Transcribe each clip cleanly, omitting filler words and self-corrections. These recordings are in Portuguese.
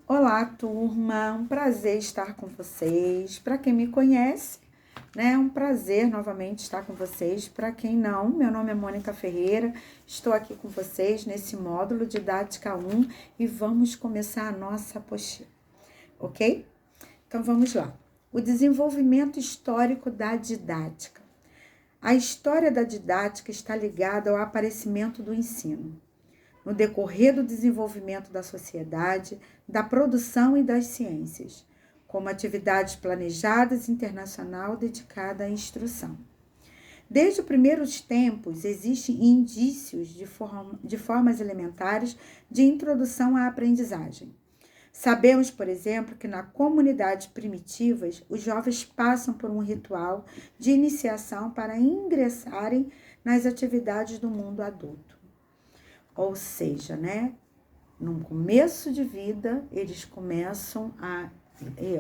Olá, turma, um prazer estar com vocês. Para quem me conhece, né, é um prazer novamente estar com vocês. Para quem não, meu nome é Mônica Ferreira, estou aqui com vocês nesse módulo Didática 1 e vamos começar a nossa apostila, ok? Então vamos lá. O desenvolvimento histórico da didática. A história da didática está ligada ao aparecimento do ensino no decorrer do desenvolvimento da sociedade, da produção e das ciências, como atividades planejadas internacional dedicada à instrução. Desde os primeiros tempos, existem indícios de formas elementares de introdução à aprendizagem. Sabemos, por exemplo, que nas comunidades primitivas, os jovens passam por um ritual de iniciação para ingressarem nas atividades do mundo adulto. Ou seja, né, no começo de vida, eles começam a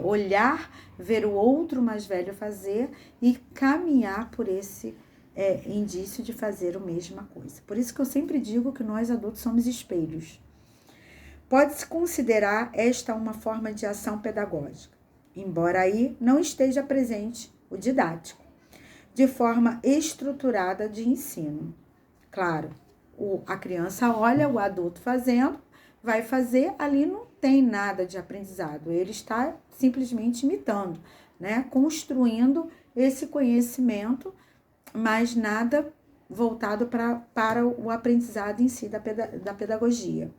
olhar, ver o outro mais velho fazer e caminhar por esse indício de fazer a mesma coisa. Por isso que eu sempre digo que nós adultos somos espelhos. Pode-se considerar esta uma forma de ação pedagógica, embora aí não esteja presente o didático, de forma estruturada de ensino. Claro, a criança olha o adulto fazendo, vai fazer, ali não tem nada de aprendizado, ele está simplesmente imitando, né? Construindo esse conhecimento, mas nada voltado para o aprendizado em si da pedagogia.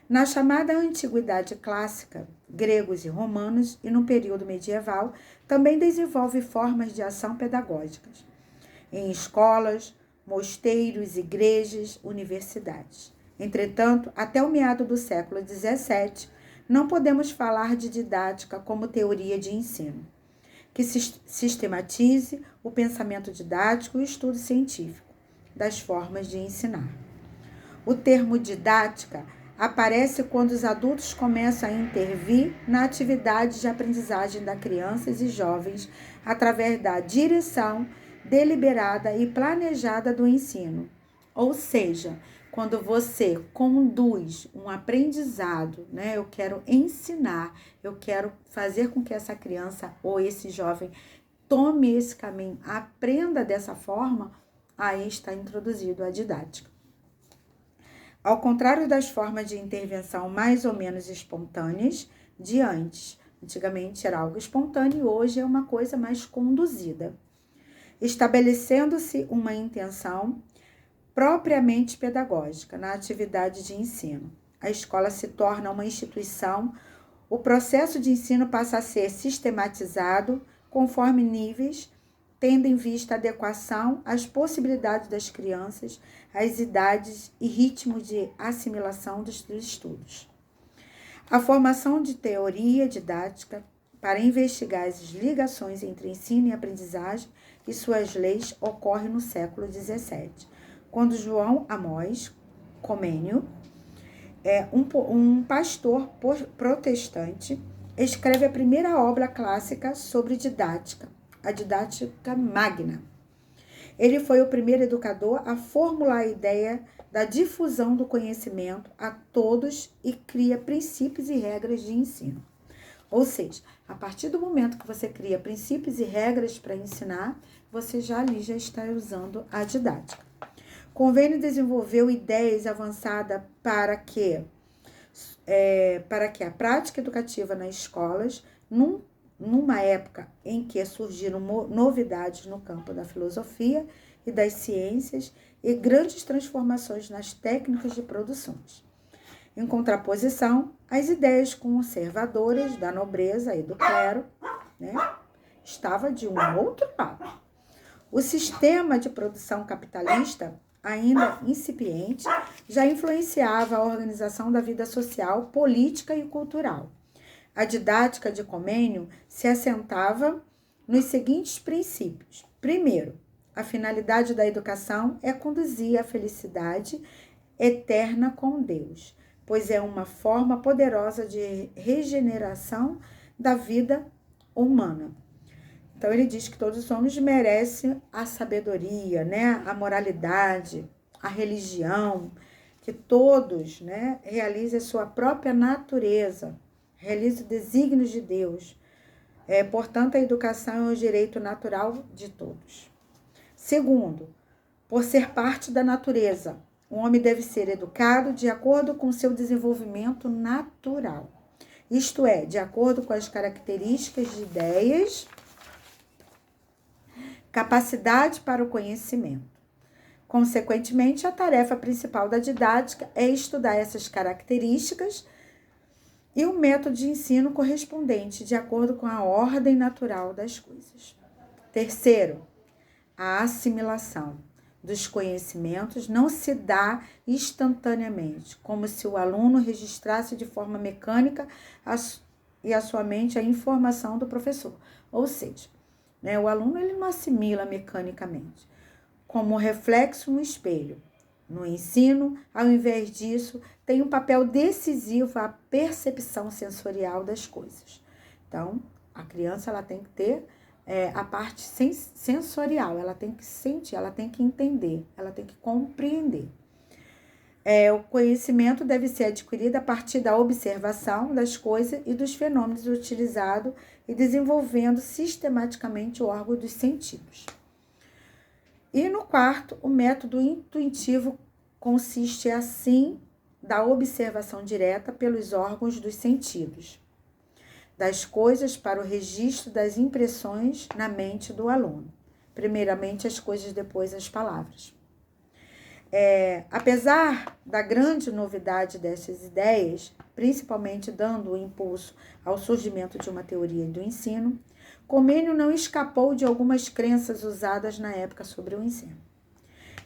Na chamada Antiguidade Clássica, gregos e romanos, e no período medieval, também desenvolve formas de ação pedagógicas. Em escolas, mosteiros, igrejas, universidades. Entretanto, até o meado do século XVII, não podemos falar de didática como teoria de ensino, que sistematize o pensamento didático e o estudo científico das formas de ensinar. O termo didática aparece quando os adultos começam a intervir na atividade de aprendizagem das crianças e jovens através da direção deliberada e planejada do ensino. Ou seja, quando você conduz um aprendizado, né? Eu quero ensinar, eu quero fazer com que essa criança ou esse jovem tome esse caminho, aprenda dessa forma, aí está introduzido a didática. Ao contrário das formas de intervenção mais ou menos espontâneas de antes. Antigamente era algo espontâneo, hoje é uma coisa mais conduzida. Estabelecendo-se uma intenção propriamente pedagógica na atividade de ensino. A escola se torna uma instituição, o processo de ensino passa a ser sistematizado conforme níveis, tendo em vista a adequação às possibilidades das crianças, às idades e ritmos de assimilação dos estudos. A formação de teoria didática para investigar as ligações entre ensino e aprendizagem e suas leis ocorre no século XVII, quando João Amós Comênio, um pastor protestante, escreve a primeira obra clássica sobre didática, a Didática Magna. Ele foi o primeiro educador a formular a ideia da difusão do conhecimento a todos e cria princípios e regras de ensino. Ou seja, a partir do momento que você cria princípios e regras para ensinar, você já está usando a didática. Convênio desenvolveu ideias avançadas para que a prática educativa nas escolas, numa época em que surgiram novidades no campo da filosofia e das ciências e grandes transformações nas técnicas de produções. Em contraposição, as ideias conservadoras da nobreza e do clero, né, estava de um outro lado. O sistema de produção capitalista, ainda incipiente, já influenciava a organização da vida social, política e cultural. A didática de Comênio se assentava nos seguintes princípios. Primeiro, a finalidade da educação é conduzir à felicidade eterna com Deus, pois é uma forma poderosa de regeneração da vida humana. Então, ele diz que todos os homens merecem a sabedoria, né? A moralidade, a religião, que todos, né, realizem a sua própria natureza, realiza os desígnios de Deus. Portanto, a educação é um direito natural de todos. Segundo, por ser parte da natureza, o homem deve ser educado de acordo com seu desenvolvimento natural. Isto é, de acordo com as características de ideias, capacidade para o conhecimento. Consequentemente, a tarefa principal da didática é estudar essas características e o método de ensino correspondente, de acordo com a ordem natural das coisas. Terceiro, a assimilação dos conhecimentos não se dá instantaneamente, como se o aluno registrasse de forma mecânica e a sua mente a informação do professor. Ou seja, o aluno ele não assimila mecanicamente, como reflexo no espelho. No ensino, ao invés disso, tem um papel decisivo a percepção sensorial das coisas. Então, a criança ela tem que ter a parte sensorial, ela tem que sentir, ela tem que entender, ela tem que compreender. O conhecimento deve ser adquirido a partir da observação das coisas e dos fenômenos utilizados e desenvolvendo sistematicamente o órgão dos sentidos. E no quarto, o método intuitivo consiste, assim, da observação direta pelos órgãos dos sentidos das coisas para o registro das impressões na mente do aluno. Primeiramente as coisas, depois as palavras. Apesar da grande novidade dessas ideias, principalmente dando o impulso ao surgimento de uma teoria do ensino, Comênio não escapou de algumas crenças usadas na época sobre o ensino.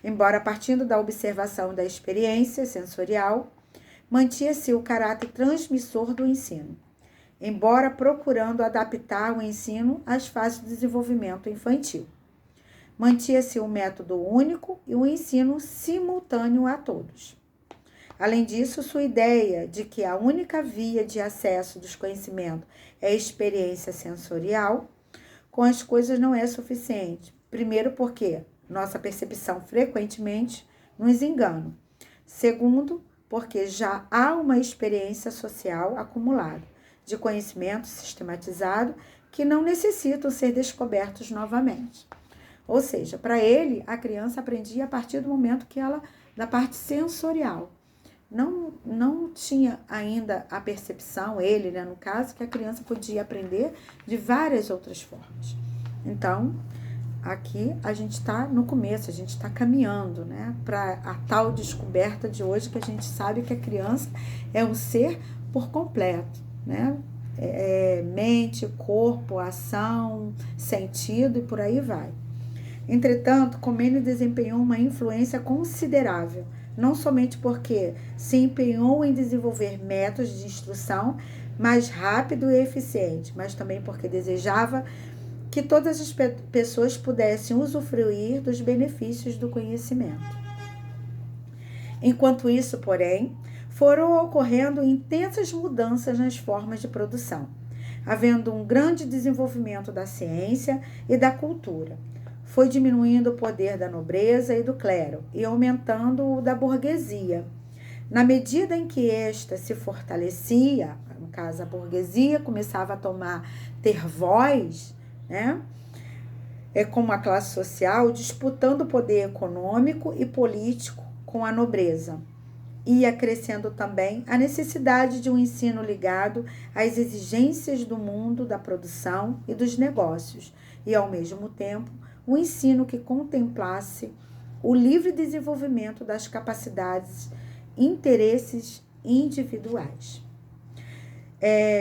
Embora partindo da observação da experiência sensorial, mantinha-se o caráter transmissor do ensino, embora procurando adaptar o ensino às fases do desenvolvimento infantil. Mantinha-se um método único e um ensino simultâneo a todos. Além disso, sua ideia de que a única via de acesso dos conhecimentos é a experiência sensorial com as coisas não é suficiente. Primeiro, porque nossa percepção frequentemente nos engana. Segundo, porque já há uma experiência social acumulada de conhecimento sistematizado que não necessitam ser descobertos novamente. Ou seja, para ele, a criança aprendia a partir do momento que ela, da parte sensorial, não tinha ainda a percepção, ele, no caso, que a criança podia aprender de várias outras formas. Então, aqui a gente está no começo, a gente está caminhando, para a tal descoberta de hoje, que a gente sabe que a criança é um ser por completo, mente, corpo, ação, sentido e por aí vai. Entretanto, Comênio desempenhou uma influência considerável, não somente porque se empenhou em desenvolver métodos de instrução mais rápido e eficiente, mas também porque desejava que todas as pessoas pudessem usufruir dos benefícios do conhecimento. Enquanto isso, porém, foram ocorrendo intensas mudanças nas formas de produção, havendo um grande desenvolvimento da ciência e da cultura. Foi diminuindo o poder da nobreza e do clero e aumentando o da burguesia. Na medida em que esta se fortalecia, no caso a burguesia começava a ter voz, como a classe social, disputando o poder econômico e político com a nobreza. Ia crescendo também a necessidade de um ensino ligado às exigências do mundo da produção e dos negócios, e, ao mesmo tempo, um ensino que contemplasse o livre desenvolvimento das capacidades e interesses individuais.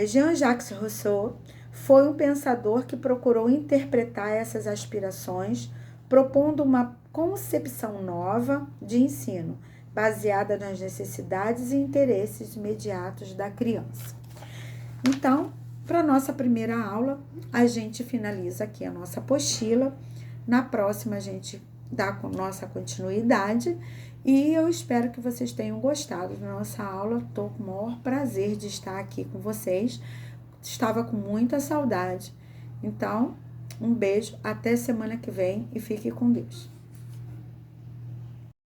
Jean-Jacques Rousseau foi um pensador que procurou interpretar essas aspirações, propondo uma concepção nova de ensino, baseada nas necessidades e interesses imediatos da criança. Então, para a nossa primeira aula, a gente finaliza aqui a nossa apostila. Na próxima, a gente dá com nossa continuidade e eu espero que vocês tenham gostado da nossa aula. Estou com o maior prazer de estar aqui com vocês. Estava com muita saudade. Então, um beijo, até semana que vem e fique com Deus.